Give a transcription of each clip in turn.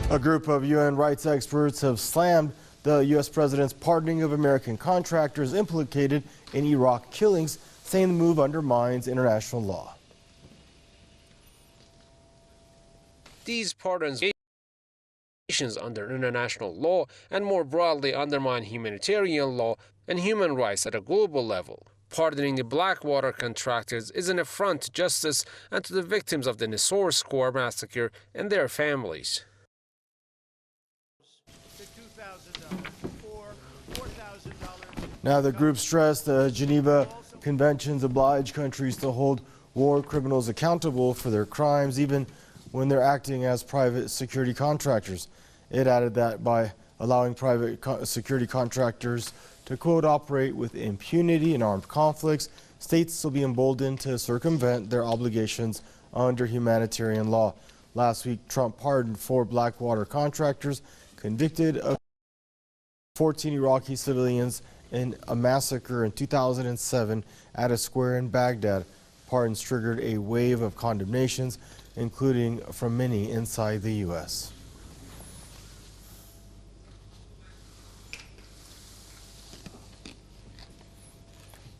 A group of UN rights experts have slammed the U.S. president's pardoning of American contractors implicated in Iraq killings, saying the move undermines international law. These pardons under international law and more broadly undermine humanitarian law and human rights at a global level. Pardoning the Blackwater contractors is an affront to justice and to the victims of the Nisour Square massacre and their families. Now, the group stressed the Geneva Conventions oblige countries to hold war criminals accountable for their crimes, even when they're acting as private security contractors. It added that by allowing private security contractors to, quote, operate with impunity in armed conflicts, states will be emboldened to circumvent their obligations under humanitarian law. Last week, Trump pardoned 4 Blackwater contractors convicted of 14 Iraqi civilians in a massacre in 2007 at a square in Baghdad. Pardons triggered a wave of condemnations, including from many inside the U.S.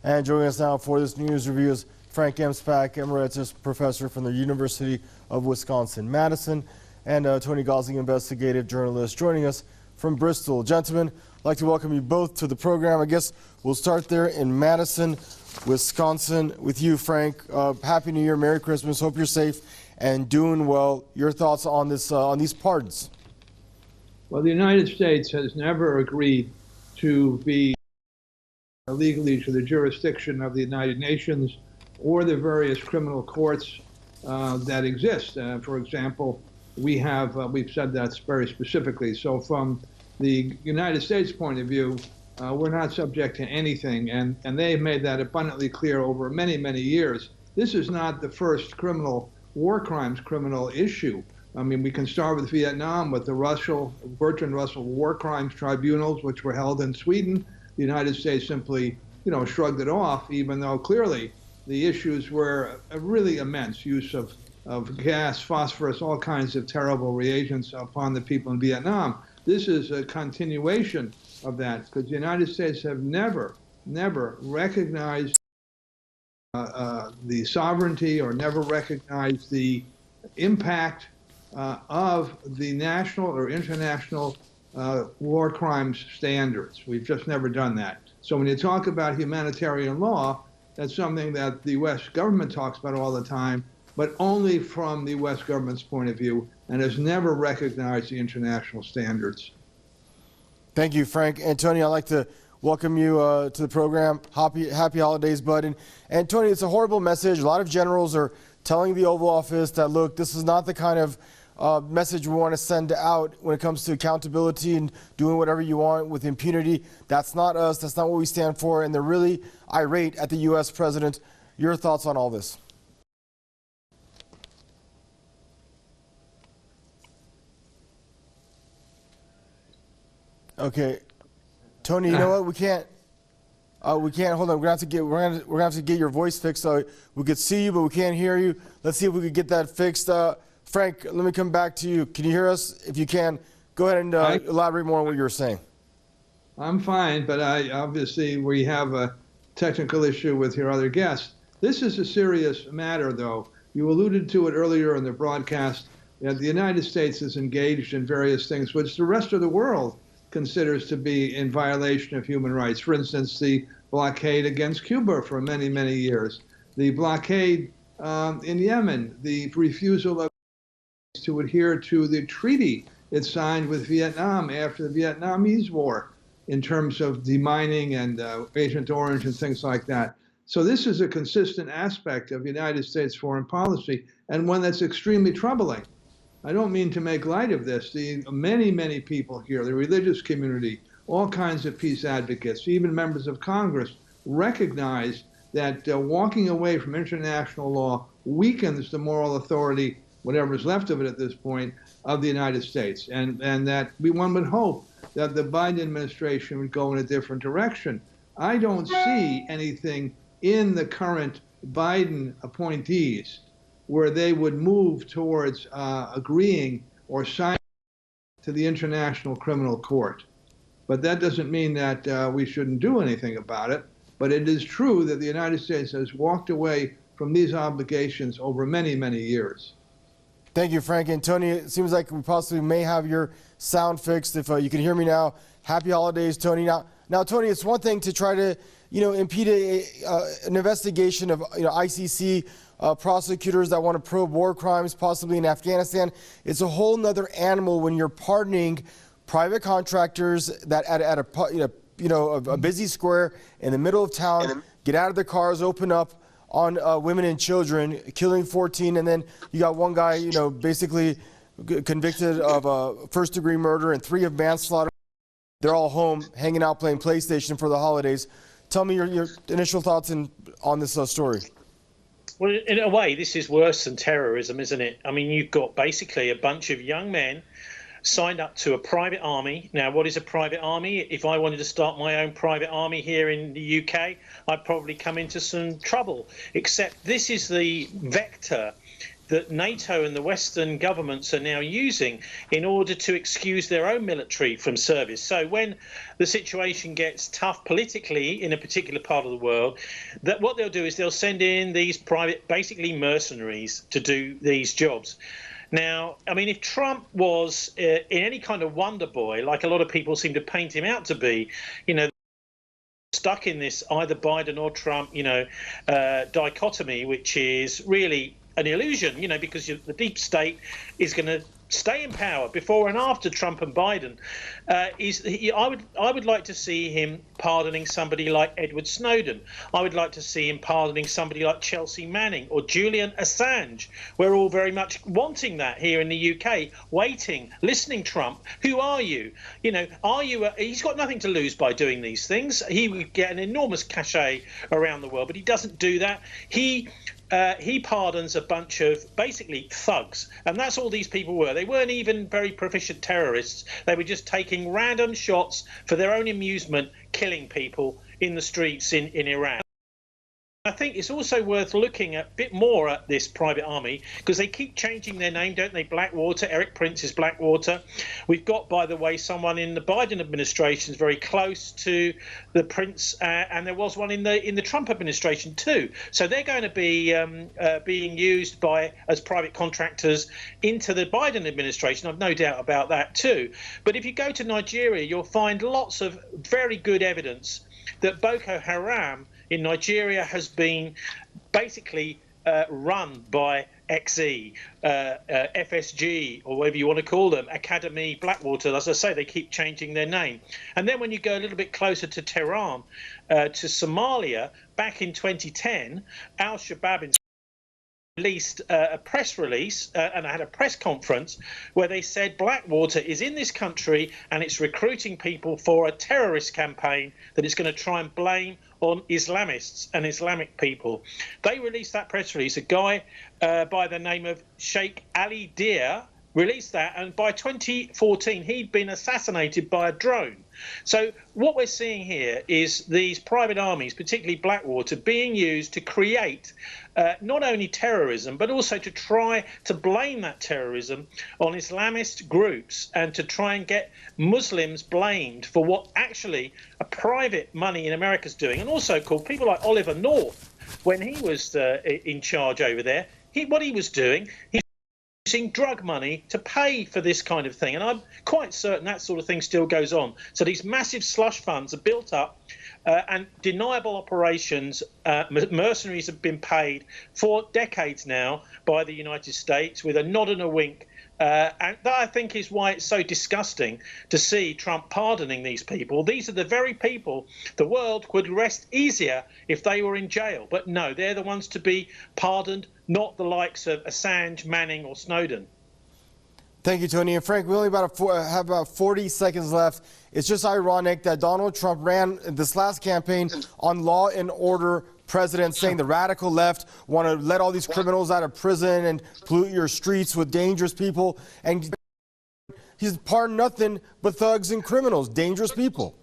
And joining us now for this news review is Frank Emspak, Emeritus Professor from the University of Wisconsin-Madison, and Tony Gosling, investigative journalist, joining us from Bristol. Gentlemen, I'd like to welcome you both to the program. I guess we'll start there in Madison, Wisconsin, with you, Frank. Happy New Year, Merry Christmas. Hope you're safe and doing well. Your thoughts on this, on these pardons? Well, the United States has never agreed to be legally to the jurisdiction of the United Nations or the various criminal courts that exist. For example, we've said that very specifically. So from the United States point of view, we're not subject to anything, and they've made that abundantly clear over many, many years. This is not the first war crimes criminal issue. I mean, we can start with Vietnam, with the Bertrand Russell War Crimes Tribunals, which were held in Sweden. The United States simply, shrugged it off, even though clearly the issues were a really immense use of gas, phosphorus, all kinds of terrible reagents upon the people in Vietnam. This is a continuation of that, because the United States have never recognized the sovereignty or never recognized the impact of the national or international war crimes standards. We've just never done that. So when you talk about humanitarian law, that's something that the U.S. government talks about all the time, but only from the U.S. government's point of view, and has never recognized the international standards. Thank you, Frank. And Tony, I'd like to welcome you to the program. Happy holidays, bud. And Tony, it's a horrible message. A lot of generals are telling the Oval Office that, look, this is not the kind of message we want to send out when it comes to accountability and doing whatever you want with impunity. That's not us. That's not what we stand for. And they're really irate at the U.S. president. Your thoughts on all this? Okay, Tony, you know what? We can't. Hold on. We're gonna have to get your voice fixed. So we could see you, but we can't hear you. Let's see if we could get that fixed. Frank, let me come back to you. Can you hear us? If you can, go ahead and elaborate more on what you were saying. I'm fine, but obviously we have a technical issue with your other guest. This is a serious matter, though. You alluded to it earlier in the broadcast that the United States is engaged in various things which the rest of the world considers to be in violation of human rights. For instance, the blockade against Cuba for many, many years, the blockade in Yemen, the refusal of to adhere to the treaty it signed with Vietnam after the Vietnamese War in terms of demining and Agent Orange and things like that. So this is a consistent aspect of United States foreign policy, and one that's extremely troubling. I don't mean to make light of this. Many people here, the religious community, all kinds of peace advocates, even members of Congress, recognize that walking away from international law weakens the moral authority, whatever is left of it at this point, of the United States. And that one would hope that the Biden administration would go in a different direction. I don't see anything in the current Biden appointees where they would move towards agreeing or signing to the International Criminal Court. But that doesn't mean that we shouldn't do anything about it. But it is true that the United States has walked away from these obligations over many, many years. Thank you, Frank. And Tony, it seems like we possibly may have your sound fixed. If you can hear me now, happy holidays, Tony. Now, Tony, it's one thing to try to, impede an investigation of, ICC prosecutors that want to probe war crimes, possibly in Afghanistan. It's a whole nother animal when you're pardoning private contractors that at a busy square in the middle of town, get out of their cars, open up on women and children, killing 14, and then you got one guy, basically convicted of first-degree murder and 3 of manslaughter. They're all home, hanging out, playing PlayStation for the holidays. Tell me your initial thoughts on this story. Well, in a way, this is worse than terrorism, isn't it? I mean, you've got basically a bunch of young men signed up to a private army. Now, what is a private army? If I wanted to start my own private army here in the UK, I'd probably come into some trouble. Except this is the vector that NATO and the Western governments are now using in order to excuse their own military from service. So when the situation gets tough politically in a particular part of the world, that what they'll do is they'll send in these private, basically mercenaries, to do these jobs. Now, I mean, if Trump was in any kind of wonder boy, like a lot of people seem to paint him out to be, stuck in this either Biden or Trump, dichotomy, which is really an illusion, because the deep state is going to stay in power before and after Trump and Biden. I would like to see him pardoning somebody like Edward Snowden. I would like to see him pardoning somebody like Chelsea Manning or Julian Assange. We're all very much wanting that here in the UK, waiting, listening. Trump, who are you? Are you? He's got nothing to lose by doing these things. He would get an enormous cachet around the world, but he doesn't do that. He pardons a bunch of basically thugs, and that's all these people were. They weren't even very proficient terrorists. They were just taking random shots for their own amusement, killing people in the streets in Iran. I think it's also worth looking a bit more at this private army, because they keep changing their name, don't they? Blackwater, Eric Prince is Blackwater. We've got, by the way, someone in the Biden administration is very close to the Prince, and there was one in the Trump administration too. So they're going to be being used as private contractors into the Biden administration. I've no doubt about that too. But if you go to Nigeria, you'll find lots of very good evidence that Boko Haram in Nigeria has been basically run by XE, FSG, or whatever you want to call them, Academy, Blackwater. As I say, they keep changing their name. And then when you go a little bit closer to Tehran, to Somalia, back in 2010, Al-Shabaab released a press release and had a press conference where they said Blackwater is in this country and it's recruiting people for a terrorist campaign that it's going to try and blame on Islamists and Islamic people. They released that press release. A guy by the name of Sheikh Ali Deer released that, and by 2014 he'd been assassinated by a drone. So what we're seeing here is these private armies, particularly Blackwater, being used to create not only terrorism, but also to try to blame that terrorism on Islamist groups and to try and get Muslims blamed for what actually a private money in America's doing. And also called people like Oliver North, when he was in charge over there, what he was doing, using drug money to pay for this kind of thing. And I'm quite certain that sort of thing still goes on. So these massive slush funds are built up and deniable operations. Mercenaries have been paid for decades now by the United States with a nod and a wink. And that, I think, is why it's so disgusting to see Trump pardoning these people. These are the very people the world would rest easier if they were in jail. But no, they're the ones to be pardoned, not the likes of Assange, Manning or Snowden. Thank you, Tony. And Frank, we only have about 40 seconds left. It's just ironic that Donald Trump ran this last campaign on law and order president, saying the radical left want to let all these criminals out of prison and pollute your streets with dangerous people. And he's pardoned nothing but thugs and criminals, dangerous people.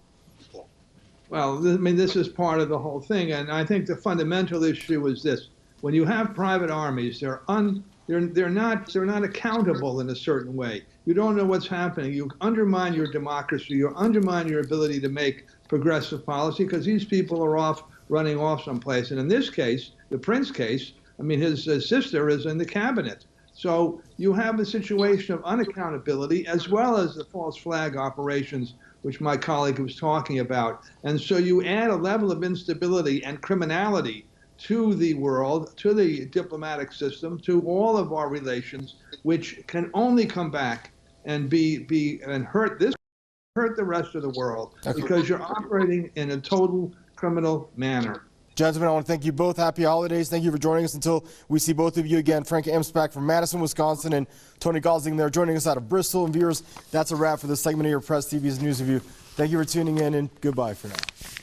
Well, I mean, this is part of the whole thing. And I think the fundamental issue is this. When you have private armies, they're they're not accountable in a certain way. You don't know what's happening. You undermine your democracy. You undermine your ability to make progressive policy because these people are running off someplace. And in this case, the Prince case, I mean, his sister is in the cabinet. So you have a situation of unaccountability as well as the false flag operations, which my colleague was talking about. And so you add a level of instability and criminality to the world, to the diplomatic system, to all of our relations, which can only come back and hurt the rest of the world because you're operating in a total criminal manner. Gentlemen, I want to thank you both. Happy holidays. Thank you for joining us until we see both of you again. Frank Amsbach from Madison, Wisconsin, and Tony Gosling there joining us out of Bristol. And viewers, that's a wrap for this segment of your Press TV's News Review. Thank you for tuning in, and goodbye for now.